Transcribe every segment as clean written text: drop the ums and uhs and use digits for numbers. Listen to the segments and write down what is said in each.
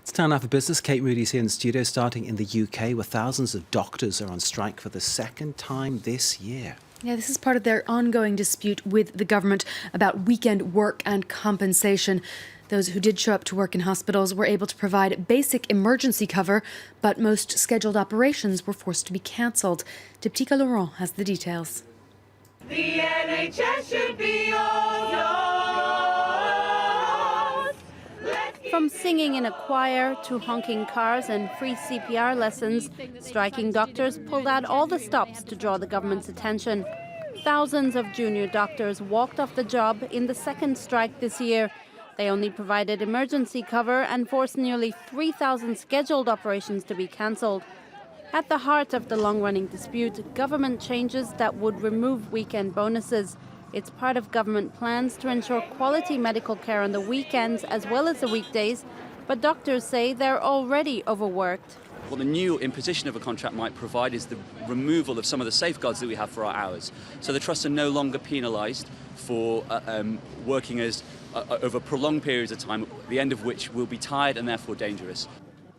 It's time now for business. Kate Moody's here in the studio, starting in the UK, where thousands of doctors are on strike for the second time this year. Yeah, this is part of their ongoing dispute with the government about weekend work and compensation. Those who did show up to work in hospitals were able to provide basic emergency cover, but most scheduled operations were forced to be cancelled. Diptyka Laurent has the details. The NHS should be all yours. From singing in a choir to honking cars and free CPR lessons, striking doctors pulled out all the stops to draw the government's attention. Thousands of junior doctors walked off the job in the second strike this year. They only provided emergency cover and forced nearly 3,000 scheduled operations to be cancelled. At the heart of the long-running dispute, government changes that would remove weekend bonuses. It's part of government plans to ensure quality medical care on the weekends as well as the weekdays, but doctors say they're already overworked. What the new imposition of a contract might provide is the removal of some of the safeguards that we have for our hours. So the trusts are no longer penalised for working over prolonged periods of time, the end of which will be tired and therefore dangerous.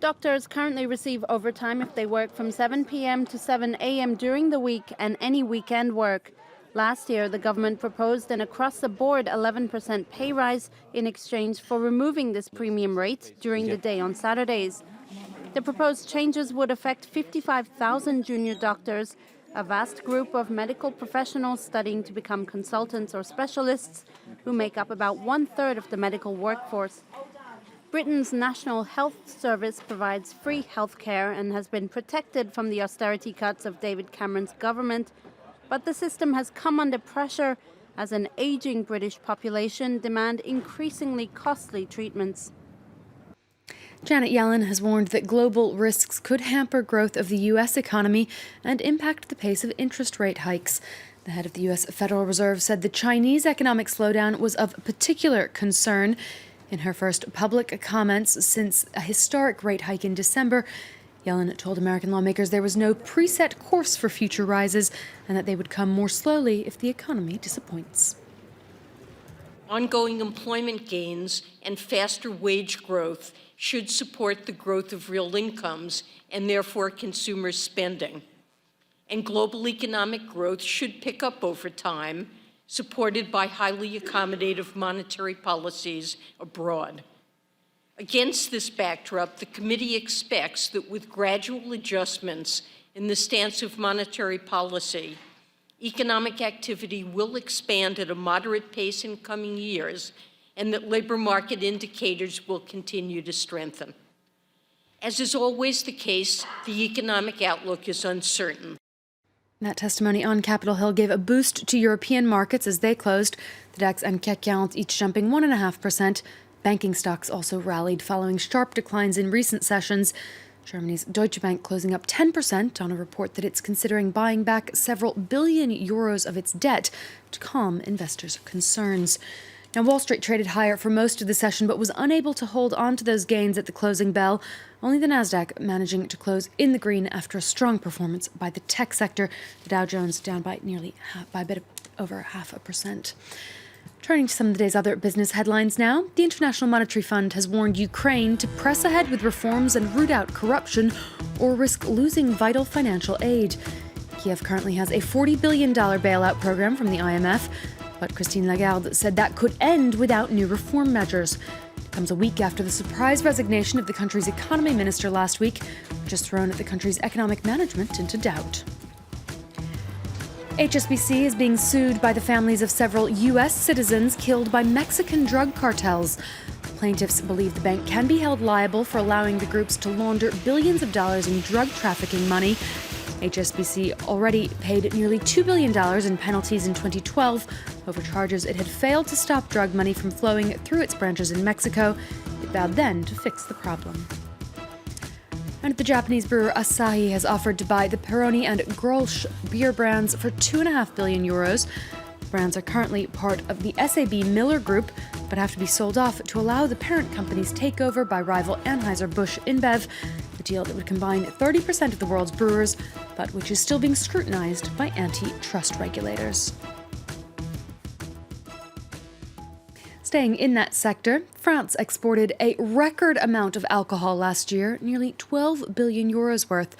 Doctors currently receive overtime if they work from 7 p.m. to 7 a.m. during the week and any weekend work. Last year, the government proposed an across-the-board 11% pay rise in exchange for removing this premium rate during the day on Saturdays. The proposed changes would affect 55,000 junior doctors, a vast group of medical professionals studying to become consultants or specialists who make up about one-third of the medical workforce. Britain's National Health Service provides free health care and has been protected from the austerity cuts of David Cameron's government. But the system has come under pressure as an aging British population demand increasingly costly treatments. Janet Yellen has warned that global risks could hamper growth of the U.S. economy and impact the pace of interest rate hikes. The head of the U.S. Federal Reserve said the Chinese economic slowdown was of particular concern. In her first public comments since a historic rate hike in December, Yellen told American lawmakers there was no preset course for future rises and that they would come more slowly if the economy disappoints. Ongoing employment gains and faster wage growth should support the growth of real incomes and therefore consumer spending. And global economic growth should pick up over time, supported by highly accommodative monetary policies abroad. Against this backdrop, the committee expects that with gradual adjustments in the stance of monetary policy, economic activity will expand at a moderate pace in coming years and that labor market indicators will continue to strengthen. As is always the case, the economic outlook is uncertain. That testimony on Capitol Hill gave a boost to European markets as they closed, the DAX and CAC 40 each jumping 1.5%. Banking stocks also rallied following sharp declines in recent sessions. Germany's Deutsche Bank closing up 10% on a report that it's considering buying back several billion euros of its debt to calm investors' concerns. Now, Wall Street traded higher for most of the session but was unable to hold on to those gains at the closing bell. Only the Nasdaq managing to close in the green after a strong performance by the tech sector. The Dow Jones down by a bit over 0.5%. Turning to some of the day's other business headlines now, the International Monetary Fund has warned Ukraine to press ahead with reforms and root out corruption or risk losing vital financial aid. Kiev currently has a $40 billion bailout program from the IMF, but Christine Lagarde said that could end without new reform measures. It comes a week after the surprise resignation of the country's economy minister last week, which has thrown the country's economic management into doubt. HSBC is being sued by the families of several U.S. citizens killed by Mexican drug cartels. Plaintiffs believe the bank can be held liable for allowing the groups to launder billions of dollars in drug trafficking money. HSBC already paid nearly $2 billion in penalties in 2012 over charges it had failed to stop drug money from flowing through its branches in Mexico. It vowed then to fix the problem. And the Japanese brewer Asahi has offered to buy the Peroni and Grolsch beer brands for €2.5 billion. The brands are currently part of the SAB Miller Group, but have to be sold off to allow the parent company's takeover by rival Anheuser-Busch InBev, a deal that would combine 30% of the world's brewers, but which is still being scrutinized by antitrust regulators. Staying in that sector, France exported a record amount of alcohol last year, nearly 12 billion euros worth.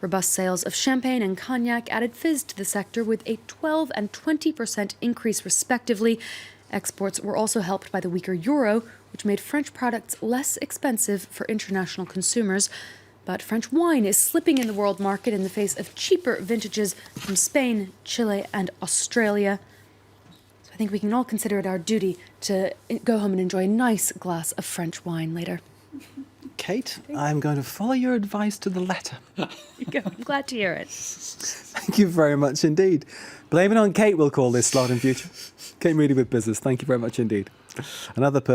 Robust sales of champagne and cognac added fizz to the sector with a 12% and 20% increase respectively. Exports were also helped by the weaker euro, which made French products less expensive for international consumers. But French wine is slipping in the world market in the face of cheaper vintages from Spain, Chile, and Australia. So I think we can all consider it our duty to go home and enjoy a nice glass of French wine later. Kate, I'm going to follow your advice to the letter. There you go. I'm glad to hear it. Thank you very much indeed. Blame it on Kate, we'll call this slot in future. Kate Moody with Business. Thank you very much indeed. Another person.